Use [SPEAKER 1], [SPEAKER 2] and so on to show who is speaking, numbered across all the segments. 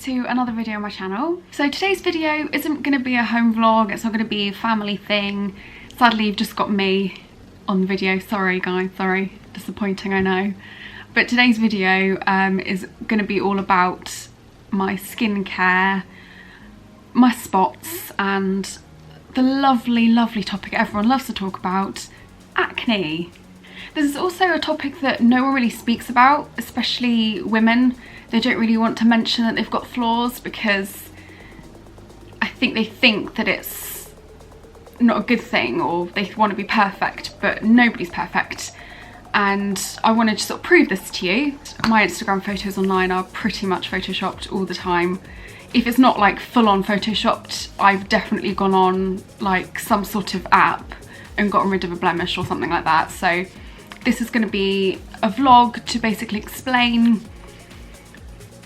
[SPEAKER 1] to another video on my channel. So today's video isn't going to be a home vlog, it's not going to be a family thing. Sadly you've just got me on the video, sorry guys, sorry, disappointing I know. But today's video is going to be all about my skincare, my spots, and the lovely, lovely topic everyone loves to talk about, acne. This is also a topic that no one really speaks about, especially women. They don't really want to mention that they've got flaws because I think they think that it's not a good thing or they want to be perfect, but nobody's perfect. And I wanted to sort of prove this to you. My Instagram photos online are pretty much photoshopped all the time. If it's not like full-on photoshopped, I've definitely gone on like some sort of app and gotten rid of a blemish or something like that. So this is going to be a vlog to basically explain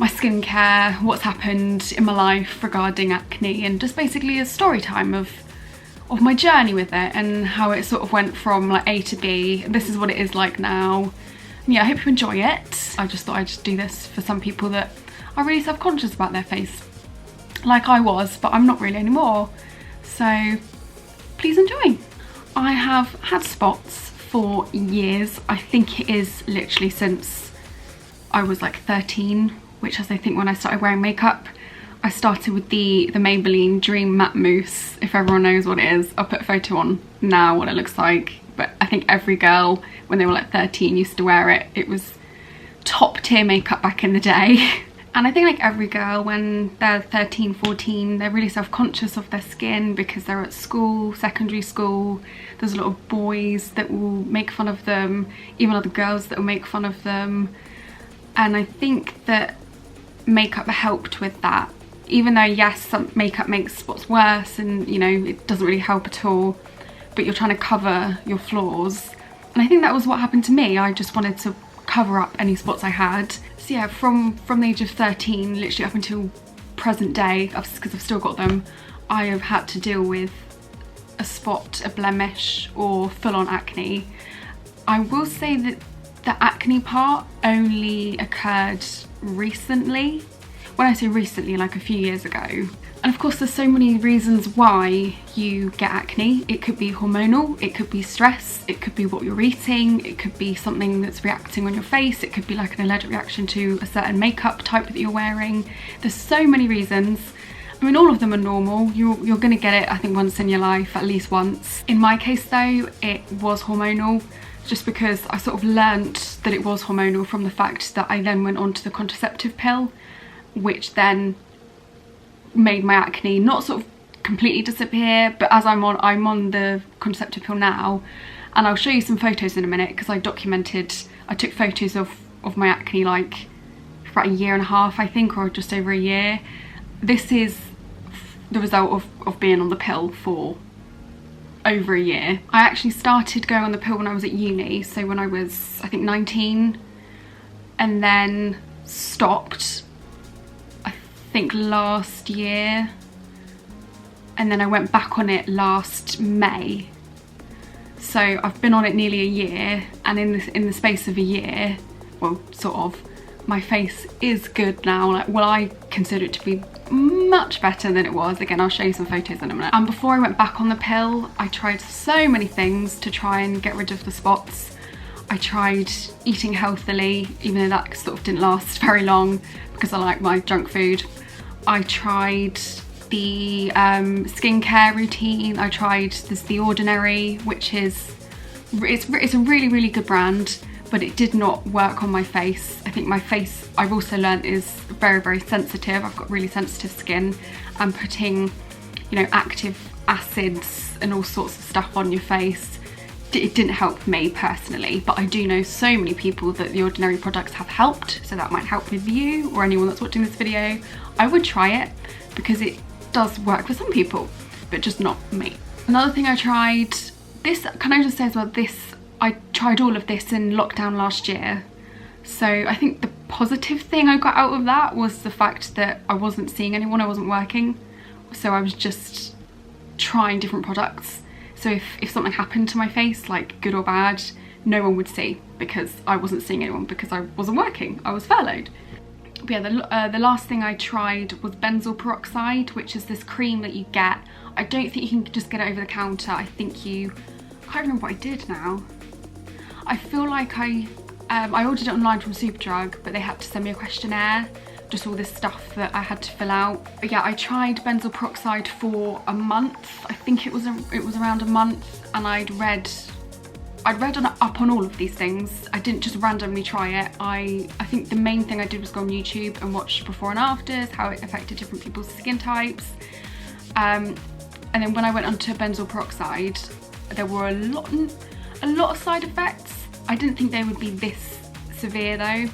[SPEAKER 1] my skincare, what's happened in my life regarding acne, and just basically a story time of my journey with it and how it sort of went from like A to B. This is what it is like now. Yeah, I hope you enjoy it. I just thought I'd just do this for some people that are really self-conscious about their face, like I was, but I'm not really anymore. So please enjoy. I have had spots for years. I think it is literally since I was like 13, which is I think when I started wearing makeup. I started with the Maybelline Dream Matte Mousse, if everyone knows what it is. I'll put a photo on now what it looks like, but I think every girl when they were like 13 used to wear it. It was top tier makeup back in the day. And I think like every girl when they're 13, 14, they're really self-conscious of their skin because they're at school, secondary school. There's a lot of boys that will make fun of them, even other girls that will make fun of them. And I think that makeup helped with that. Even though yes, some makeup makes spots worse and you know, it doesn't really help at all, but you're trying to cover your flaws. And I think that was what happened to me. I just wanted to cover up any spots I had. So yeah, from the age of 13, literally up until present day, because I've still got them, I have had to deal with a spot, a blemish, or full-on acne. I will say that the acne part only occurred recently. When I say recently, like a few years ago. And of course there's so many reasons why you get acne. It could be hormonal, it could be stress, it could be what you're eating, it could be something that's reacting on your face, it could be like an allergic reaction to a certain makeup type that you're wearing. There's so many reasons. I mean, all of them are normal. You're gonna get it, I think, once in your life, at least once. In my case though, it was hormonal, just because I sort of learnt that it was hormonal from the fact that I then went on to the contraceptive pill, which then made my acne not sort of completely disappear, but as I'm on the contraceptive pill now, and I'll show you some photos in a minute because I took photos of my acne like for about a year and a half I think, or just over a year. This is the result of being on the pill for over a year. I actually started going on the pill when I was at uni, so when I was I think 19, and then stopped I think last year, and then I went back on it last May. So I've been on it nearly a year, and in the space of a year, well, sort of, my face is good now. Like, well, I consider it to be much better than it was. Again, I'll show you some photos in a minute. And before I went back on the pill, I tried so many things to try and get rid of the spots. I tried eating healthily, even though that sort of didn't last very long because I like my junk food. I tried the skincare routine. I tried The Ordinary, which is, it's a really, really good brand, but it did not work on my face. I think my face, I've also learnt, is very, very sensitive. I've got really sensitive skin, and putting, you know, active acids and all sorts of stuff on your face, it didn't help me personally, but I do know so many people that The Ordinary products have helped, so that might help with you or anyone that's watching this video. I would try it because it does work for some people, but just not me. Another thing I tried, this, can I just say as well, I tried all of this in lockdown last year. So I think the positive thing I got out of that was the fact that I wasn't seeing anyone, I wasn't working. So I was just trying different products. So if something happened to my face, like good or bad, no one would see because I wasn't seeing anyone because I wasn't working, I was furloughed. But yeah, the last thing I tried was benzoyl peroxide, which is this cream that you get. I don't think you can just get it over the counter. I think I can't remember what I did now. I feel like I ordered it online from Superdrug, but they had to send me a questionnaire, just all this stuff that I had to fill out. But yeah, I tried benzoyl peroxide for a month. I think it was around a month, and I'd read up on all of these things. I didn't just randomly try it. I think the main thing I did was go on YouTube and watch before and afters, how it affected different people's skin types. And then when I went onto benzoyl peroxide, there were a lot of side effects. I didn't think they would be this severe though.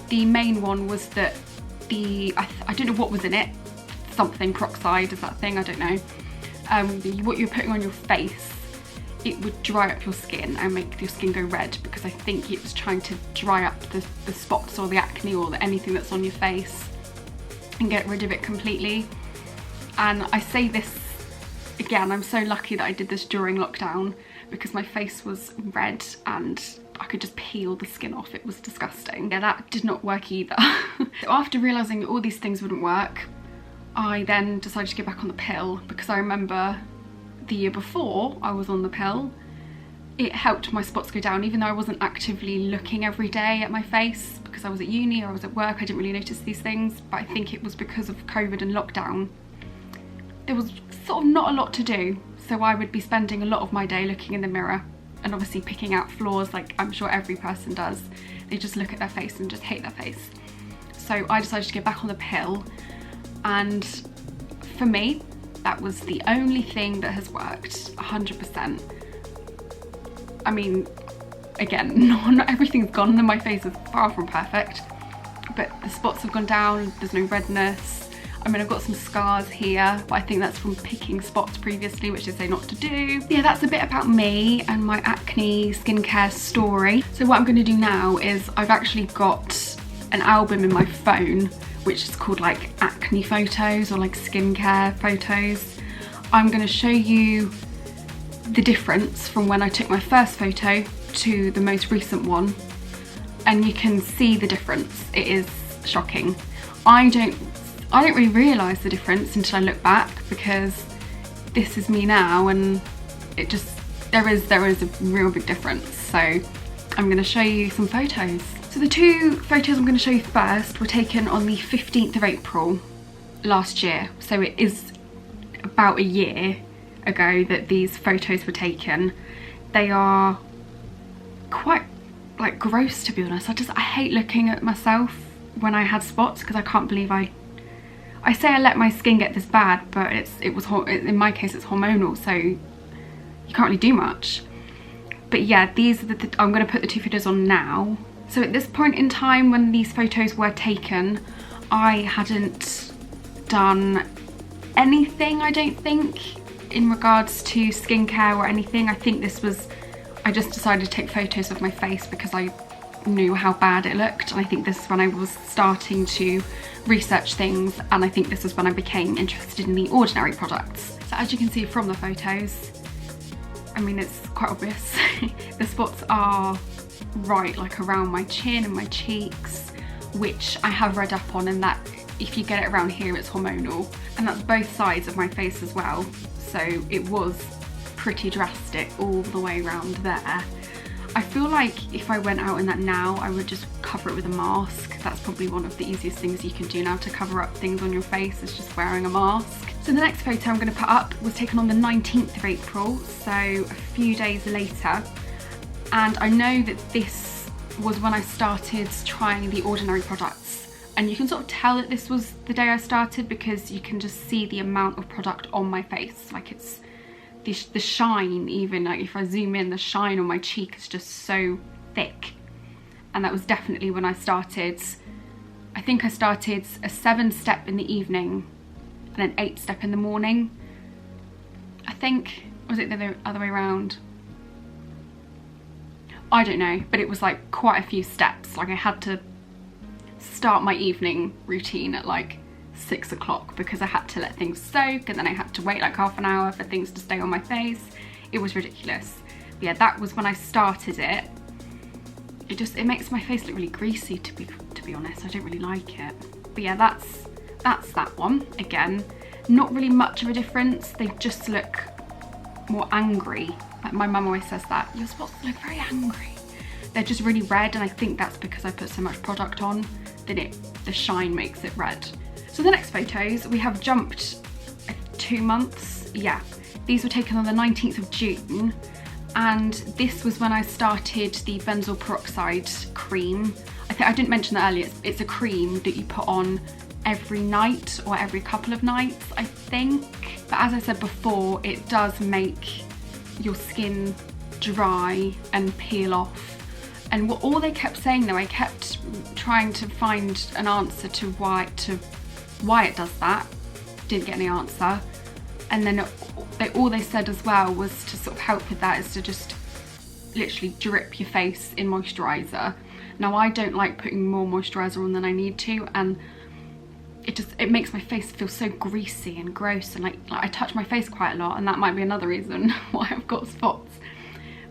[SPEAKER 1] The main one was that I don't know what was in it. Something peroxide is that thing, I don't know. What you're putting on your face, it would dry up your skin and make your skin go red, because I think it was trying to dry up the spots or the acne or anything that's on your face and get rid of it completely. And I say this again, I'm so lucky that I did this during lockdown, because my face was red and I could just peel the skin off. It was disgusting. Yeah, that did not work either. So after realising that all these things wouldn't work, I then decided to go back on the pill, because I remember the year before I was on the pill, it helped my spots go down, even though I wasn't actively looking every day at my face, because I was at uni or I was at work. I didn't really notice these things, but I think it was because of COVID and lockdown. There was sort of not a lot to do, so I would be spending a lot of my day looking in the mirror and obviously picking out flaws, like I'm sure every person does. They just look at their face and just hate their face. So I decided to go back on the pill, and for me, that was the only thing that has worked 100%. I mean, again, not everything's gone and my face is far from perfect, but the spots have gone down, there's no redness. I mean, I've got some scars here, but I think that's from picking spots previously, which they say not to do. Yeah, that's a bit about me and my acne skincare story. So what I'm going to do now is I've actually got an album in my phone which is called like acne photos or like skincare photos. I'm going to show you the difference from when I took my first photo to the most recent one, and you can see the difference. It is shocking. I don't really realise the difference until I look back, because this is me now and it just, there is a real big difference. So I'm going to show you some photos. So the two photos I'm going to show you first were taken on the 15th of April last year. So it is about a year ago that these photos were taken. They are quite like gross, to be honest. I hate looking at myself when I had spots, because I can't believe I say I let my skin get this bad, but in my case it's hormonal, so you can't really do much. But yeah, these are I'm going to put the two photos on now. So at this point in time when these photos were taken, I hadn't done anything, I don't think, in regards to skincare or anything. I think I just decided to take photos of my face because I knew how bad it looked, and I think this is when I was starting to research things, and I think this is when I became interested in the Ordinary products. So as you can see from the photos, I mean, it's quite obvious. The spots are right like around my chin and my cheeks, which I have read up on, and that if you get it around here it's hormonal, and that's both sides of my face as well. So it was pretty drastic all the way around there. I feel like if I went out in that now, I would just cover it with a mask. That's probably one of the easiest things you can do now to cover up things on your face, is just wearing a mask. So the next photo I'm going to put up was taken on the 19th of April, so a few days later. And I know that this was when I started trying the Ordinary products. And you can sort of tell that this was the day I started, because you can just see the amount of product on my face. Like, it's the shine, even like if I zoom in, the shine on my cheek is just so thick. And that was definitely when I started. I think I started a 7-step in the evening and an 8-step in the morning. I think, was it the other way around? I don't know, but it was like quite a few steps. Like, I had to start my evening routine at like 6 o'clock because I had to let things soak, and then I had to wait like half an hour for things to stay on my face. It was ridiculous. But yeah, that was when I started it. It makes my face look really greasy, to be be honest. I don't really like it. But yeah, that's that one. Again, not really much of a difference. They just look more angry. Like my mum always says that, your spots look very angry. They're just really red, and I think that's because I put so much product on that the shine makes it red. So the next photos, we have jumped 2 months. Yeah, these were taken on the 19th of June, and this was when I started the benzoyl peroxide cream. I think I didn't mention that earlier. It's a cream that you put on every night or every couple of nights, I think. But as I said before, it does make your skin dry and peel off. And all they kept saying though, I kept trying to find an answer to why it does that. Didn't get any answer. And then all they said as well was to sort of help with that is to just literally drip your face in moisturiser. Now I don't like putting more moisturiser on than I need to, and it makes my face feel so greasy and gross, and like I touch my face quite a lot, and that might be another reason why I've got spots.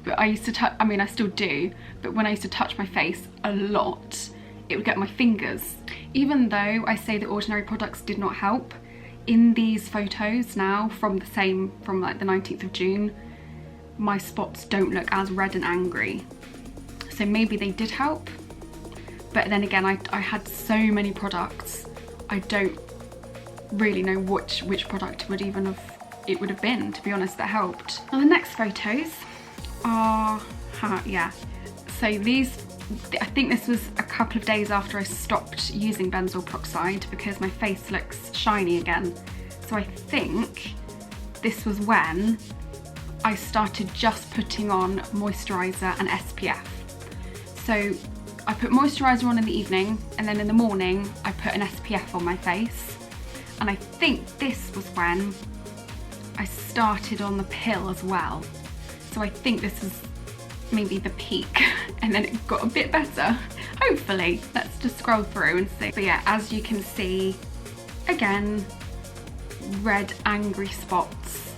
[SPEAKER 1] But I used to touch, I mean I still do, but when I used to touch my face a lot, it would get my fingers. Even though I say that ordinary products did not help, in these photos now from like the 19th of June, my spots don't look as red and angry. So maybe they did help, but then again, I had so many products, I don't really know which product would have been, to be honest, that helped. Now the next photos are, yeah, so these, I think this was a couple of days after I stopped using benzoyl peroxide because my face looks shiny again. So I think this was when I started just putting on moisturiser and SPF. So I put moisturiser on in the evening, and then in the morning I put an SPF on my face. And I think this was when I started on the pill as well. So I think this is maybe the peak, and then it got a bit better, hopefully. Let's just scroll through and see. But yeah, as you can see, again, red angry spots.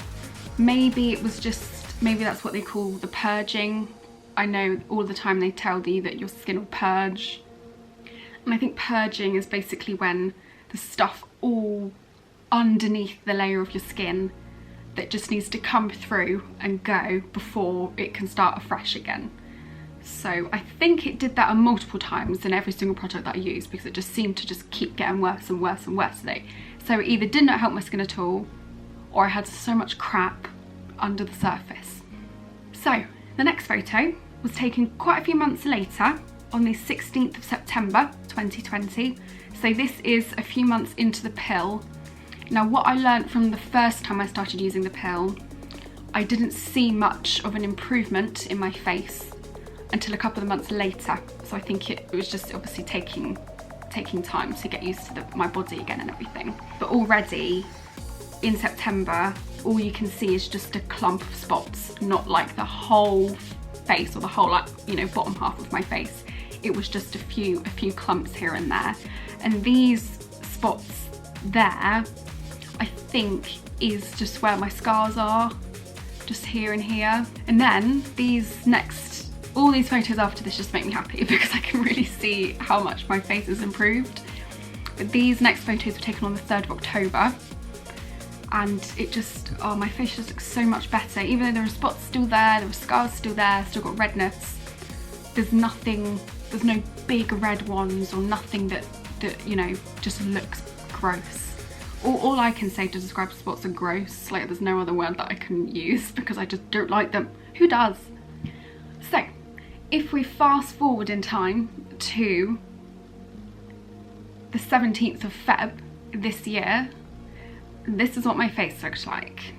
[SPEAKER 1] Maybe it was just, maybe that's what they call the purging. I know all the time they tell you that your skin will purge, and I think purging is basically when the stuff all underneath the layer of your skin that just needs to come through and go before it can start afresh again. So I think it did that multiple times in every single product that I used, because it just seemed to just keep getting worse and worse and worse. So it either did not help my skin at all, or I had so much crap under the surface. So the next photo was taken quite a few months later, on the 16th of September 2020. So this is a few months into the pill. Now what I learned from the first time I started using the pill, I didn't see much of an improvement in my face until a couple of months later. So I think it was just obviously taking time to get used to my body again and everything. But already in September, all you can see is just a clump of spots, not like the whole face or the whole, like, you know, bottom half of my face. It was just a few clumps here and there. And these spots there, I think, is just where my scars are, just here and here. And then all these photos after this just make me happy because I can really see how much my face has improved. But these next photos were taken on the 3rd of October, and it just, oh, my face just looks so much better. Even though there are spots still there were scars still there, still got redness, there's no big red ones or nothing that you know, just looks gross. All I can say to describe spots are gross. Like, there's no other word that I can use because I just don't like them. Who does? So if we fast forward in time to the 17th of Feb this year, this is what my face looks like.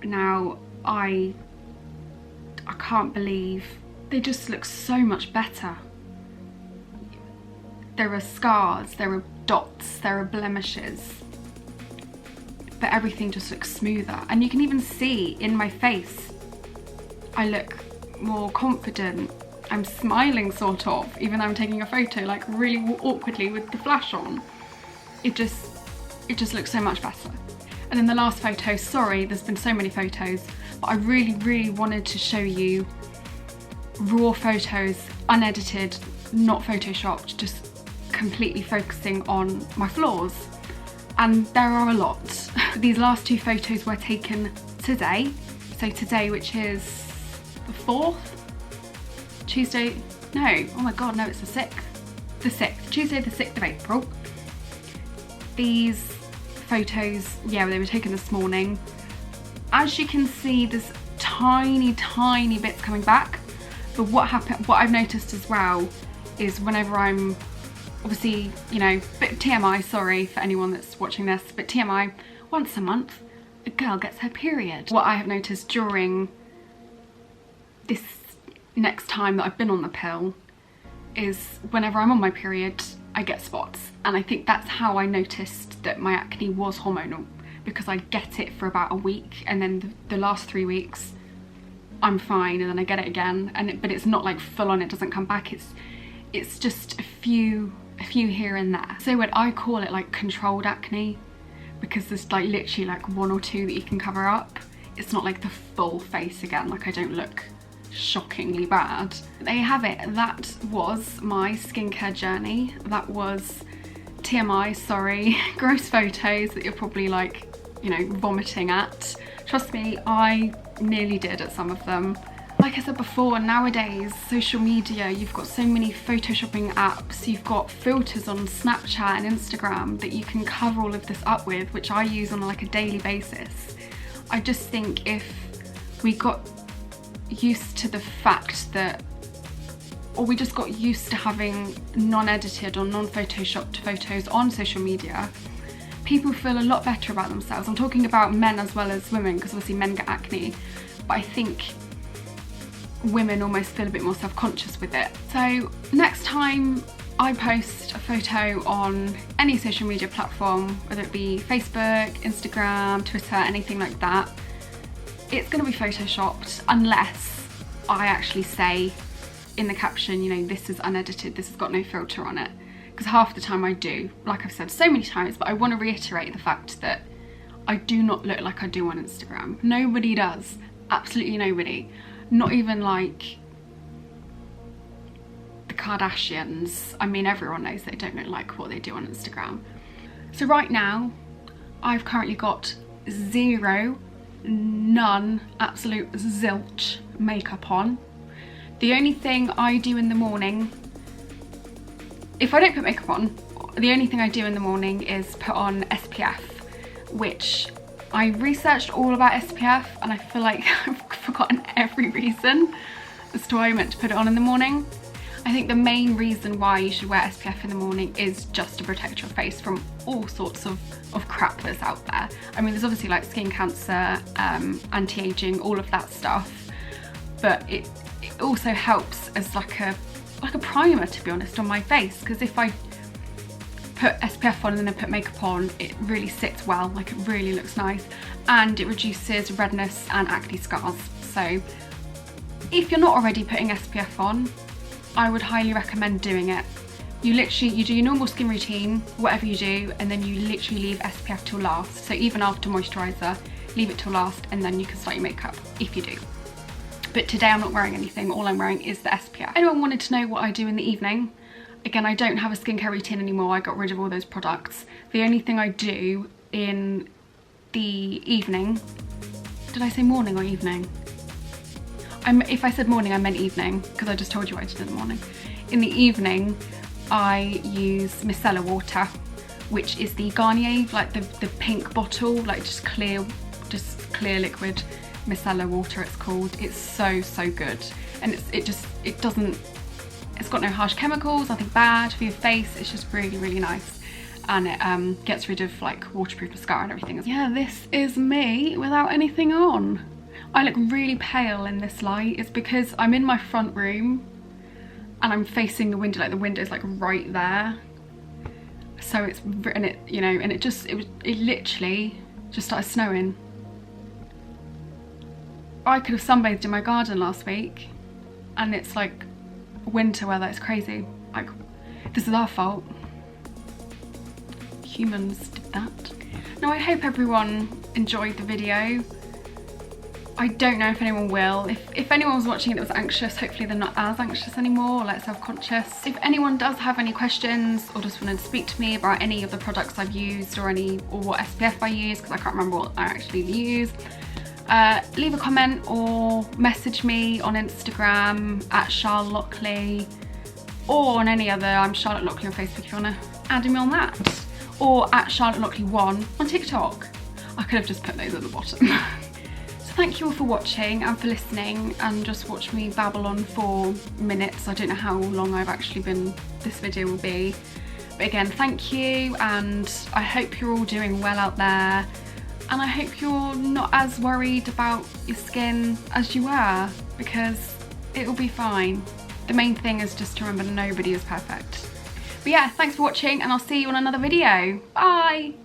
[SPEAKER 1] Now I can't believe they just look so much better. There are scars, there are dots, there are blemishes, but everything just looks smoother. And you can even see in my face, I look more confident. I'm smiling, sort of, even though I'm taking a photo like really awkwardly with the flash on. It just looks so much better. And then the last photo, sorry, there's been so many photos, but I really wanted to show you raw photos, unedited, not photoshopped, just completely focusing on my flaws. And there are a lot. These last 2 photos were taken today. So today, which is the 4th? Tuesday, no, oh my God, no, it's the 6th. The 6th, Tuesday the 6th of April. These photos, yeah, they were taken this morning. As you can see, there's tiny bits coming back. But what I've noticed as well is whenever I'm, obviously, you know, bit of TMI, sorry for anyone that's watching this, but TMI, once a month, a girl gets her period. What I have noticed during this next time that I've been on the pill is whenever I'm on my period, I get spots. And I think that's how I noticed that my acne was hormonal, because I get it for about a week, and then the last 3 weeks I'm fine, and then I get it again, but it's not like full on, it doesn't come back. It's just a few here and there. So when I call it like controlled acne, because there's like literally like 1 or 2 that you can cover up. It's not like the full face again, like I don't look shockingly bad. There you have it. That was my skincare journey. That was TMI, sorry, gross photos that you're probably like, you know, vomiting at. Trust me, I nearly did at some of them. Like I said before, nowadays, social media, you've got so many photoshopping apps, you've got filters on Snapchat and Instagram that you can cover all of this up with, which I use on like a daily basis. I just think if we got used to the fact that, or we just got used to having non-edited or non-photoshopped photos on social media, people feel a lot better about themselves. I'm talking about men as well as women, because obviously men get acne, but I think women almost feel a bit more self-conscious with it. So next time I post a photo on any social media platform, whether it be Facebook, Instagram, Twitter, anything like that, it's going to be photoshopped unless I actually say in the caption, you know, this is unedited, this has got no filter on it. Because half the time I do, like I've said so many times, but I want to reiterate the fact that I do not look like I do on Instagram. Nobody does, absolutely nobody. Not even like the Kardashians. I mean, everyone knows they don't look like what they do on Instagram. So right now, I've currently got zero, none, absolute zilch makeup on. The only thing I do in the morning, if I don't put makeup on, the only thing I do in the morning is put on SPF, which I researched all about SPF and I feel like I've forgotten every reason as to why I meant to put it on in the morning. I think the main reason why you should wear SPF in the morning is just to protect your face from all sorts of crap that's out there. I mean, there's obviously like skin cancer, anti-aging, all of that stuff, but it also helps as like a primer, to be honest, on my face, because if I put SPF on and then put makeup on, it really sits well, like it really looks nice, and it reduces redness and acne scars. So if you're not already putting SPF on, I would highly recommend doing it. You do your normal skin routine, whatever you do, and then you literally leave SPF till last. So even after moisturiser, leave it till last, and then you can start your makeup if you do. But today I'm not wearing anything, all I'm wearing is the SPF. Anyone wanted to know what I do in the evening? Again, I don't have a skincare routine anymore, I got rid of all those products. The only thing I do in the evening, did I say morning or evening? If I said morning, I meant evening, because I just told you what I did in the morning. In the evening, I use micellar water, which is the Garnier, like the pink bottle, like just clear liquid micellar water it's called. It's so good, and it's got no harsh chemicals, nothing bad for your face. It's just really nice, and it gets rid of like waterproof mascara and everything. Yeah, this is me without anything on. I look really pale in this light. It's because I'm in my front room and I'm facing the window, like the window's like right there. So it's, and it, you know, and it literally just started snowing. I could have sunbathed in my garden last week, and it's like winter weather. It's crazy. Like, this is our fault. Humans did that. Now, I hope everyone enjoyed the video. I don't know if anyone will. If anyone was watching it that was anxious, hopefully they're not as anxious anymore, or like self-conscious. If anyone does have any questions or just wanted to speak to me about any of the products I've used or what SPF I use, because I can't remember what I actually use, leave a comment or message me on Instagram at Char Lockley, or on any other. I'm Charlotte Lockley on Facebook if you want to add me on that, or at Charlotte Lockley 1 on TikTok. I could have just put those at the bottom. So thank you all for watching and for listening, and just watch me babble on for minutes. I don't know how long this video will be. But again, thank you, and I hope you're all doing well out there. And I hope you're not as worried about your skin as you were, because it will be fine. The main thing is just to remember nobody is perfect. But yeah, thanks for watching, and I'll see you on another video. Bye!